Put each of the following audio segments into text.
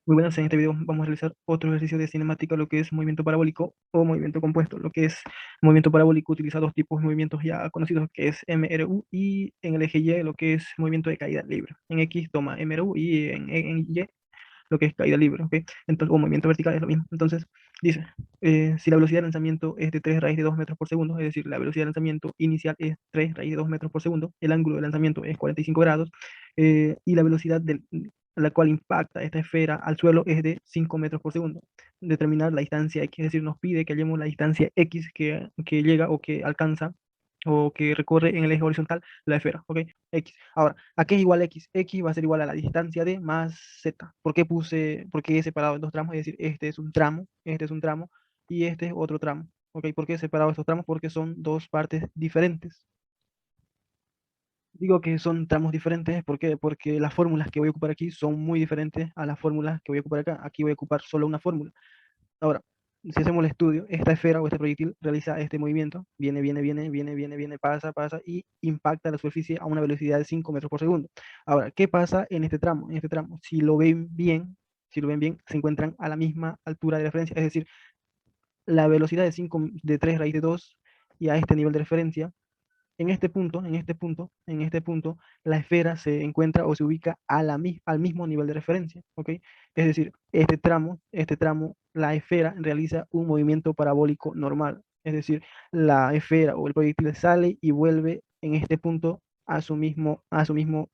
Muy buenas, en este video vamos a realizar otro ejercicio de cinemática, lo que es movimiento parabólico o movimiento compuesto. Lo que es movimiento parabólico utiliza dos tipos de movimientos ya conocidos, que es MRU, y en el eje Y lo que es movimiento de caída libre. En X toma MRU y en Y lo que es caída libre, ¿ok? Entonces, o movimiento vertical es lo mismo. Entonces, dice, si la velocidad de lanzamiento es de 3 raíz de 2 metros por segundo, es decir, la velocidad de lanzamiento inicial es 3 raíz de 2 metros por segundo, el ángulo de lanzamiento es 45 grados, y la velocidad a la cual impacta esta esfera al suelo es de 5 metros por segundo. Determinar la distancia X, es decir, nos pide que hallemos la distancia X que llega o que alcanza o que recorre en el eje horizontal la esfera, ¿ok? X. Ahora, ¿a qué es igual X? X va a ser igual a la distancia de más Z. ¿Por qué he separado en dos tramos? Es decir, este es un tramo y este es otro tramo, ¿ok? ¿Por qué he separado estos tramos? Porque son dos partes diferentes. Digo que son tramos diferentes, ¿por qué? Porque las fórmulas que voy a ocupar aquí son muy diferentes a las fórmulas que voy a ocupar acá. Aquí voy a ocupar solo una fórmula. Ahora, si hacemos el estudio, esta esfera o este proyectil realiza este movimiento, viene, pasa y impacta la superficie a una velocidad de 5 metros por segundo. Ahora, ¿qué pasa en este tramo? En este tramo, si lo ven bien, se encuentran a la misma altura de referencia, es decir, la velocidad de 5 de 3 raíz de 2 y a este nivel de referencia en este punto, la esfera se encuentra o se ubica al mismo nivel de referencia, ¿ok? Es decir, este tramo, la esfera realiza un movimiento parabólico normal, es decir, la esfera o el proyectil sale y vuelve en este punto a su mismo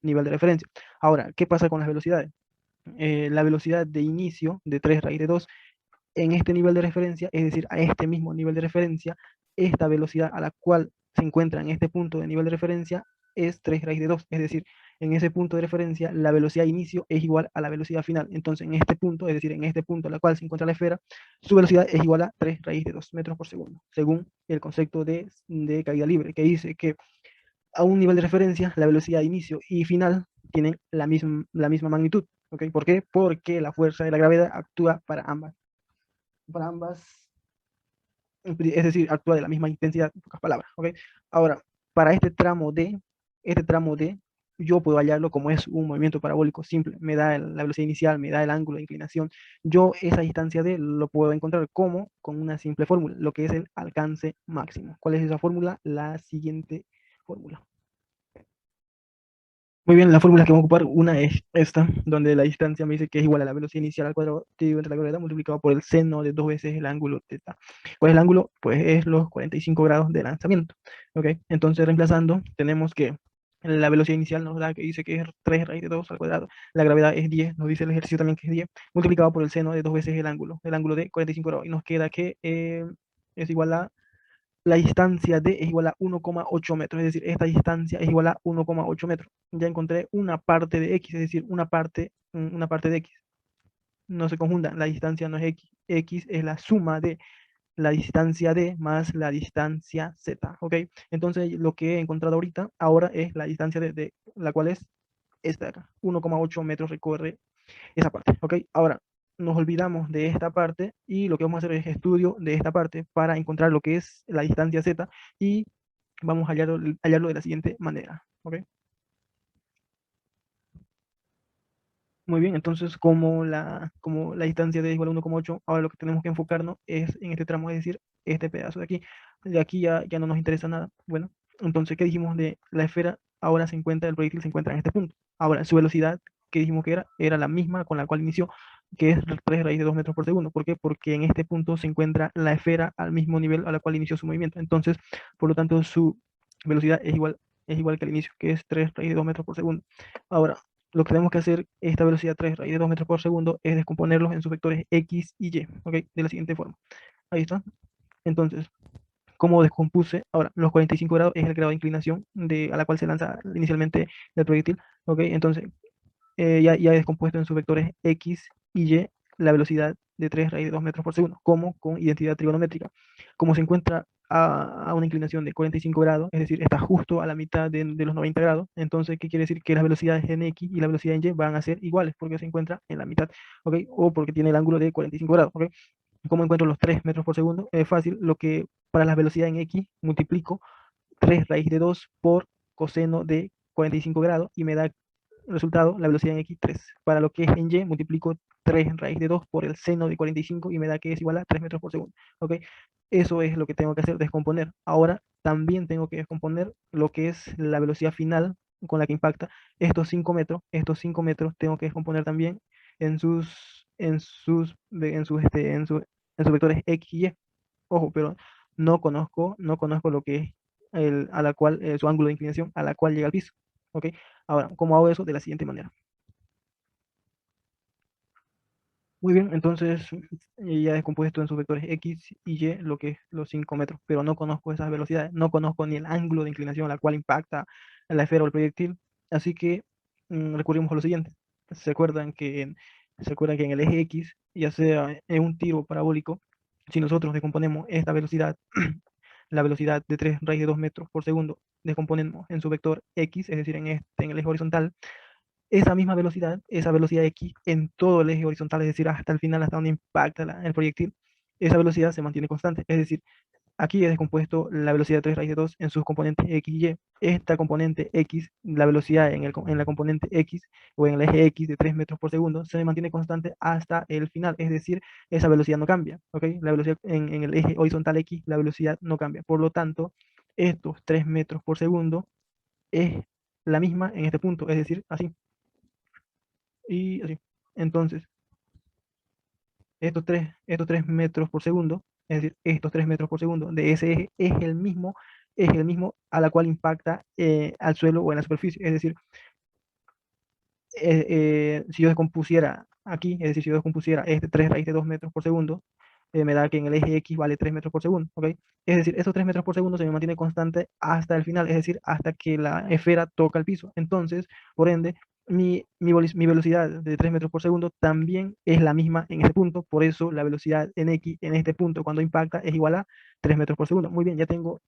nivel de referencia. Ahora, ¿qué pasa con las velocidades? La velocidad de inicio de 3 raíz de 2 en este nivel de referencia, es decir, a este mismo nivel de referencia, esta velocidad a la cual se encuentra en este punto de nivel de referencia es 3 raíz de 2, es decir, en ese punto de referencia la velocidad de inicio es igual a la velocidad final. Entonces, en este punto, es decir, en este punto a la cual se encuentra la esfera, su velocidad es igual a 3 raíz de 2 metros por segundo, según el concepto de caída libre, que dice que a un nivel de referencia, la velocidad de inicio y final tienen la misma magnitud. ¿Ok? ¿Por qué? Porque la fuerza de la gravedad actúa para ambas, es decir, actúa de la misma intensidad, en pocas palabras, ¿ok? Ahora, para este tramo D, yo puedo hallarlo como es un movimiento parabólico simple, me da la velocidad inicial, me da el ángulo de inclinación, yo esa distancia D lo puedo encontrar como con una simple fórmula, lo que es el alcance máximo. ¿Cuál es esa fórmula? La siguiente fórmula. Muy bien, la fórmula que vamos a ocupar, una es esta, donde la distancia me dice que es igual a la velocidad inicial al cuadrado dividido entre la gravedad multiplicado por el seno de dos veces el ángulo teta. ¿Cuál es el ángulo? Pues es los 45 grados de lanzamiento. ¿Ok? Entonces, reemplazando, tenemos que la velocidad inicial nos da que dice que es 3 raíz de 2 al cuadrado, la gravedad es 10, nos dice el ejercicio también que es 10, multiplicado por el seno de dos veces el ángulo de 45 grados, y nos queda que es igual a la distancia D es igual a 1,8 metros, es decir, esta distancia es igual a 1,8 metros. Ya encontré una parte de X, es decir, una parte de X. No se confundan, la distancia no es X, X es la suma de la distancia D más la distancia Z, ¿ok? Entonces, lo que he encontrado ahora es la distancia de la cual es esta de acá, 1,8 metros recorre esa parte, ¿ok? Ahora, nos olvidamos de esta parte y lo que vamos a hacer es estudio de esta parte para encontrar lo que es la distancia Z y vamos a hallarlo de la siguiente manera, ¿ok? Muy bien, entonces como la distancia de igual a 1,8, ahora lo que tenemos que enfocarnos es en este tramo, es decir, este pedazo de aquí. De aquí ya no nos interesa nada. Bueno, entonces, ¿qué dijimos de la esfera? Ahora el proyectil se encuentra en este punto. Ahora, su velocidad, que dijimos que era la misma con la cual inició, que es 3 raíz de 2 metros por segundo. ¿Por qué? Porque en este punto se encuentra la esfera al mismo nivel a la cual inició su movimiento. Entonces, por lo tanto, su velocidad es igual que al inicio, que es 3 raíz de 2 metros por segundo. Ahora, lo que tenemos que hacer, esta velocidad 3 raíz de 2 metros por segundo, es descomponerlos en sus vectores X y Y, ¿ok? De la siguiente forma. Ahí está. Entonces, ¿cómo descompuse? Ahora, los 45 grados es el grado de inclinación a la cual se lanza inicialmente el proyectil, ¿ok? Entonces, ya he descompuesto en sus vectores X y Y la velocidad de 3 raíz de 2 metros por segundo, como con identidad trigonométrica. Como se encuentra a una inclinación de 45 grados, es decir, está justo a la mitad de los 90 grados, entonces, ¿qué quiere decir? Que las velocidades en X y la velocidad en Y van a ser iguales, porque se encuentra en la mitad, ¿ok? O porque tiene el ángulo de 45 grados, ¿ok? ¿Cómo encuentro los 3 metros por segundo? Es fácil, lo que para la velocidad en X multiplico 3 raíz de 2 por coseno de 45 grados y me da resultado, la velocidad en X 3. Para lo que es en Y, multiplico 3 raíz de 2 por el seno de 45 y me da que es igual a 3 metros por segundo. ¿Ok? Eso es lo que tengo que hacer, descomponer. Ahora también tengo que descomponer lo que es la velocidad final con la que impacta estos 5 metros tengo que descomponer también en sus vectores X y Y. Ojo, pero no conozco lo que es a la cual, su ángulo de inclinación a la cual llega al piso. ¿Ok? Ahora, ¿cómo hago eso? De la siguiente manera. Muy bien, entonces ya he descompuesto en sus vectores X y Y lo que es los 5 metros, pero no conozco esas velocidades, no conozco ni el ángulo de inclinación a la cual impacta la esfera o el proyectil, así que recurrimos a lo siguiente. ¿Se acuerdan que en el eje X, ya sea en un tiro parabólico, si nosotros descomponemos esta velocidad, la velocidad de 3 raíz de 2 metros por segundo, descomponemos en su vector X, es decir, en el eje horizontal, esa velocidad X en todo el eje horizontal, es decir, hasta el final, hasta donde impacta el proyectil, esa velocidad se mantiene constante. Es decir, aquí he descompuesto la velocidad de 3 raíz de 2 en sus componentes X y Y. Esta componente X, la velocidad en la componente X o en el eje X de 3 metros por segundo, se mantiene constante hasta el final. Es decir, esa velocidad no cambia. ¿Ok? La velocidad en el eje horizontal X, la velocidad no cambia. Por lo tanto, estos 3 metros por segundo es la misma en este punto. Es decir, así y así. Entonces, estos tres metros por segundo, es decir, estos 3 metros por segundo de ese eje es el mismo a la cual impacta al suelo o en la superficie. Es decir, si yo descompusiera aquí, es decir, si yo descompusiera este 3 raíz de 2 metros por segundo, me da que en el eje X vale 3 metros por segundo, ¿ok? Es decir, estos 3 metros por segundo se me mantiene constante hasta el final, es decir, hasta que la esfera toca el piso. Entonces, por ende, mi velocidad de 3 metros por segundo también es la misma en este punto, por eso la velocidad en X en este punto cuando impacta es igual a 3 metros por segundo. Muy bien, ya tengo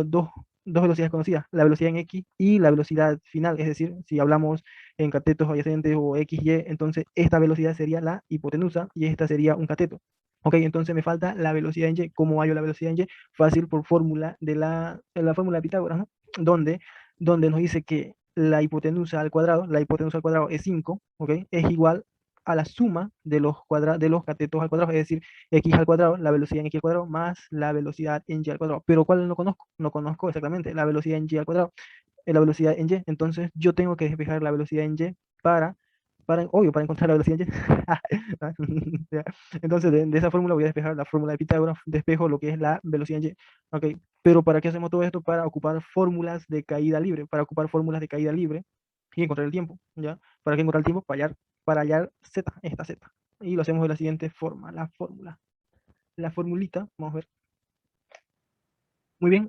dos velocidades conocidas, la velocidad en X y la velocidad final, es decir, si hablamos en catetos adyacentes o X, Y, entonces esta velocidad sería la hipotenusa y esta sería un cateto. Ok, entonces me falta la velocidad en Y. ¿Cómo hallo la velocidad en Y? Fácil, por fórmula de la fórmula de Pitágoras, ¿no? Donde nos dice que la hipotenusa al cuadrado es 5, ¿ok? Es igual a la suma de los catetos al cuadrado, es decir, x al cuadrado, la velocidad en x al cuadrado, más la velocidad en y al cuadrado. Pero ¿cuál no conozco? No conozco exactamente la velocidad en y al cuadrado, la velocidad en y. Entonces yo tengo que despejar la velocidad en y obvio, para encontrar la velocidad en y. Ya. Entonces de esa fórmula voy a despejar la fórmula de Pitágoras, despejo lo que es la velocidad en y. Ok, pero ¿para qué hacemos todo esto? Para ocupar fórmulas de caída libre, y encontrar el tiempo, ¿ya? ¿Para qué encontrar el tiempo? Para hallar z, esta z. Y lo hacemos de la siguiente forma, la formulita, vamos a ver. Muy bien,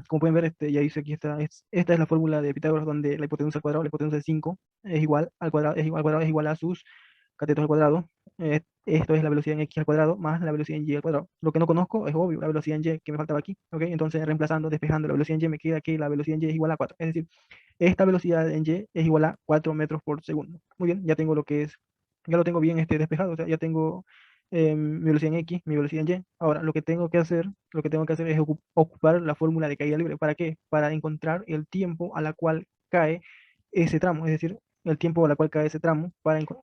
como pueden ver, ya hice aquí esta es la fórmula de Pitágoras donde la hipotenusa al cuadrado, la hipotenusa de 5 es igual al cuadrado, es igual a sus catetos al cuadrado. Esto es la velocidad en x al cuadrado más la velocidad en y al cuadrado. Lo que no conozco es obvio, la velocidad en y que me faltaba aquí, ¿ok? Entonces reemplazando, despejando la velocidad en y me queda que la velocidad en y es igual a 4. Es decir, esta velocidad en y es igual a 4 metros por segundo. Muy bien, ya tengo ya lo tengo bien despejado, o sea, ya tengo mi velocidad en X, mi velocidad en Y. Ahora, lo que tengo que hacer es ocupar la fórmula de caída libre. ¿Para qué? Para encontrar el tiempo a la cual cae ese tramo, es decir, el tiempo a la cual cae ese tramo.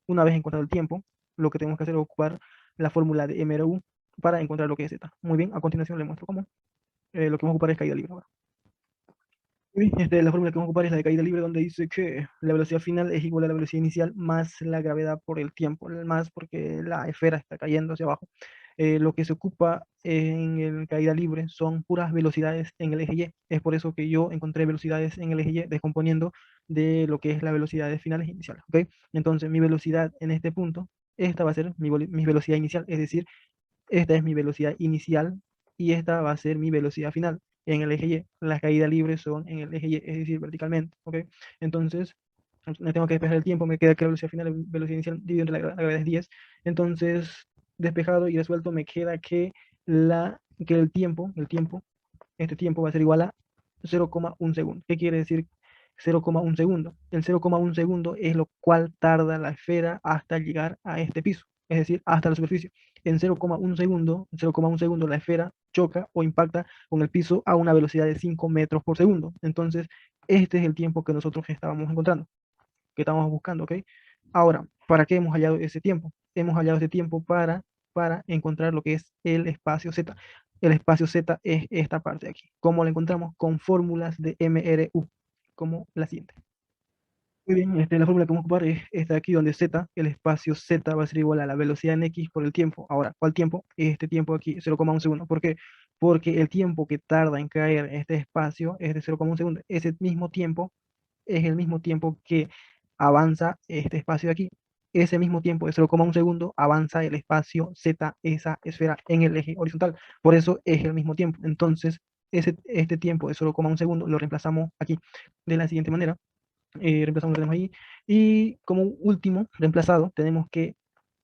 Una vez encontrado el tiempo, lo que tenemos que hacer es ocupar la fórmula de MRU para encontrar lo que es Z. Muy bien, a continuación le muestro cómo. Lo que vamos a ocupar es caída libre ahora. Uy, la fórmula que vamos a ocupar es la de caída libre, donde dice que la velocidad final es igual a la velocidad inicial más la gravedad por el tiempo, más porque la esfera está cayendo hacia abajo. Lo que se ocupa en el caída libre son puras velocidades en el eje Y. Es por eso que yo encontré velocidades en el eje Y descomponiendo de lo que es las velocidades finales e iniciales. ¿Ok? Entonces, mi velocidad en este punto, esta va a ser mi velocidad inicial, es decir, esta es mi velocidad inicial y esta va a ser mi velocidad final en el eje Y. Las caídas libres son en el eje Y, es decir, verticalmente. ¿Ok? Entonces, no tengo que despejar el tiempo, me queda que la velocidad final, la velocidad inicial dividido entre la gravedad es 10. Entonces, despejado y resuelto, me queda que este tiempo va a ser igual a 0,1 segundo. ¿Qué quiere decir 0,1 segundo? El 0,1 segundo es lo cual tarda la esfera hasta llegar a este piso, es decir, hasta la superficie. En 0,1 segundo la esfera choca o impacta con el piso a una velocidad de 5 metros por segundo. Entonces, este es el tiempo que nosotros estábamos encontrando, que estábamos buscando, ¿ok? Ahora, ¿para qué hemos hallado ese tiempo? Hemos hallado ese tiempo para encontrar lo que es el espacio Z. El espacio Z es esta parte de aquí. ¿Cómo lo encontramos? Con fórmulas de MRU, como la siguiente. Muy bien, la fórmula que vamos a ocupar es esta de aquí, donde Z, el espacio Z va a ser igual a la velocidad en X por el tiempo. Ahora, ¿cuál tiempo? Este tiempo aquí, 0,1 segundo. ¿Por qué? Porque el tiempo que tarda en caer este espacio es de 0,1 segundo. Ese mismo tiempo es el mismo tiempo que avanza este espacio de aquí. Ese mismo tiempo de 0,1 segundo avanza el espacio Z, esa esfera, en el eje horizontal. Por eso es el mismo tiempo. Entonces, este tiempo de 0,1 segundo lo reemplazamos aquí de la siguiente manera. Reemplazamos lo que tenemos ahí. Y como último reemplazado, tenemos que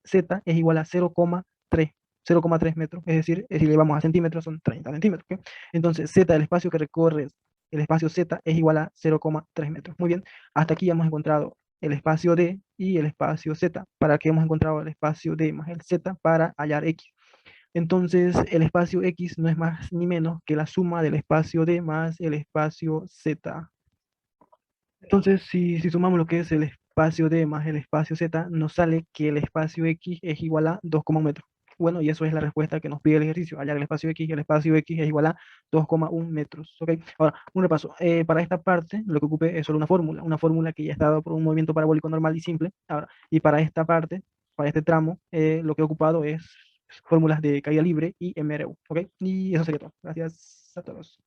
Z es igual a 0,3 metros, es decir, si le vamos a centímetros son 30 centímetros. ¿Ok? Entonces, Z, el espacio que recorre el espacio Z es igual a 0,3 metros. Muy bien, hasta aquí hemos encontrado el espacio D y el espacio Z. ¿Para qué hemos encontrado el espacio D más el Z? Para hallar X. Entonces, el espacio X no es más ni menos que la suma del espacio D más el espacio Z. Entonces, si sumamos lo que es el espacio D más el espacio Z, nos sale que el espacio X es igual a 2,1 metros. Bueno, y eso es la respuesta que nos pide el ejercicio. Hallar el espacio X y el espacio X es igual a 2,1 metros. ¿Ok? Ahora, un repaso. Para esta parte, lo que ocupé es solo una fórmula que ya está dada por un movimiento parabólico normal y simple. Ahora, y para esta parte, para este tramo, lo que he ocupado es fórmulas de caída libre y MRU. ¿Ok? Y eso sería todo. Gracias a todos.